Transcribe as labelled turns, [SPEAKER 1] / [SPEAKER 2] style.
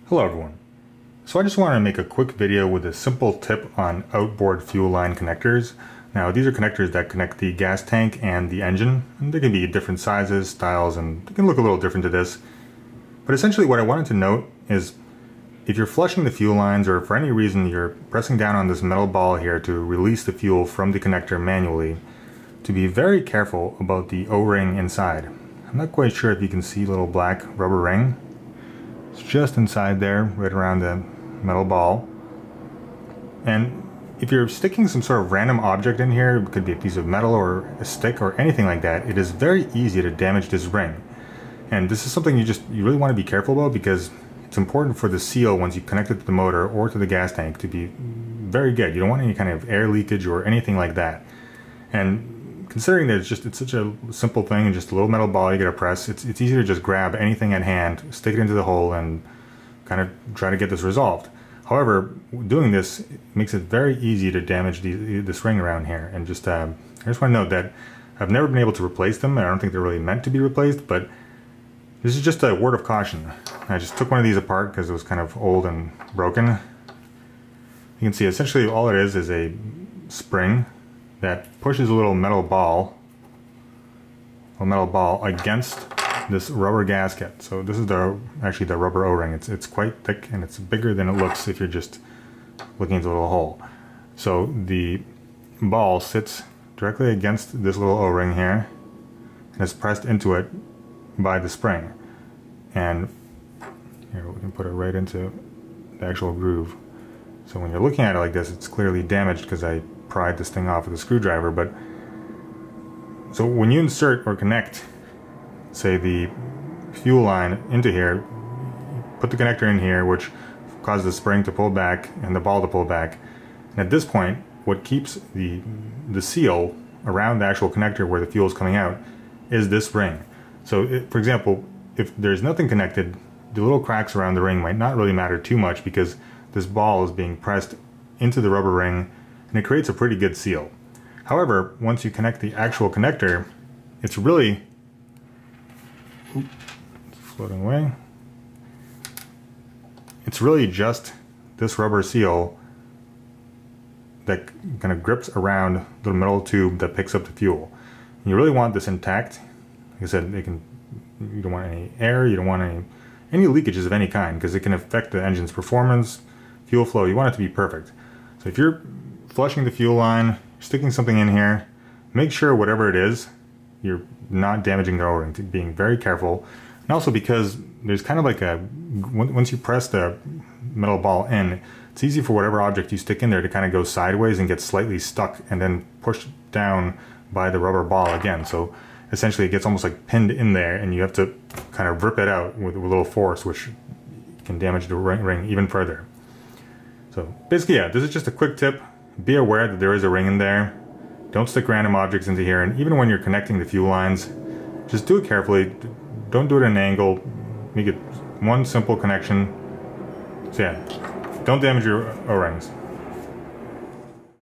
[SPEAKER 1] Hello everyone. So I just want to make a quick video with a simple tip on outboard fuel line connectors. Now these are connectors that connect the gas tank and the engine, and they can be different sizes, styles, and they can look a little different to this. But essentially what I wanted to note is if you're flushing the fuel lines or for any reason you're pressing down on this metal ball here to release the fuel from the connector manually, to be very careful about the O-ring inside. I'm not quite sure if you can see a little black rubber ring. It's just inside there, right around the metal ball. And if you're sticking some sort of random object in here, it could be a piece of metal or a stick or anything like that, it is very easy to damage this ring. And this is something you really want to be careful about because it's important for the seal once you connect it to the motor or to the gas tank to be very good. You don't want any kind of air leakage or anything like that. And considering that it's such a simple thing and just a little metal ball you gotta press, it's easy to just grab anything at hand, stick it into the hole, and kind of try to get this resolved. However, doing this makes it very easy to damage this ring around here. And I just want to note that I've never been able to replace them, and I don't think they're really meant to be replaced, but this is just a word of caution. I just took one of these apart because it was kind of old and broken. You can see essentially all it is a spring that pushes a little metal ball against this rubber gasket. So this is actually the rubber O-ring. It's quite thick and it's bigger than it looks if you're just looking into a little hole. So the ball sits directly against this little O-ring here and is pressed into it by the spring. And here we can put it right into the actual groove. So when you're looking at it like this, it's clearly damaged because I pried this thing off with a screwdriver. But so when you insert or connect, say, the fuel line into here, put the connector in here, which causes the spring to pull back and the ball to pull back. And at this point, what keeps the seal around the actual connector where the fuel is coming out is this ring. So for example, if there's nothing connected, the little cracks around the ring might not really matter too much because this ball is being pressed into the rubber ring and it creates a pretty good seal. However, once you connect the actual connector, it's really floating away. It's really just this rubber seal that kind of grips around the metal tube that picks up the fuel. And you really want this intact. Like I said, you don't want any air, you don't want any leakages of any kind because it can affect the engine's performance, fuel flow. You want it to be perfect. So if you're flushing the fuel line, sticking something in here, make sure whatever it is, you're not damaging the O-ring, being very careful. And also because there's kind of like once you press the metal ball in, it's easy for whatever object you stick in there to kind of go sideways and get slightly stuck and then pushed down by the rubber ball again. So essentially it gets almost like pinned in there and you have to kind of rip it out with a little force, which can damage the ring even further. So basically, yeah, this is just a quick tip. Be aware that there is a ring in there. Don't stick random objects into here, and even when you're connecting the fuel lines, just do it carefully. Don't do it at an angle. Make it one simple connection. So yeah, don't damage your O-rings.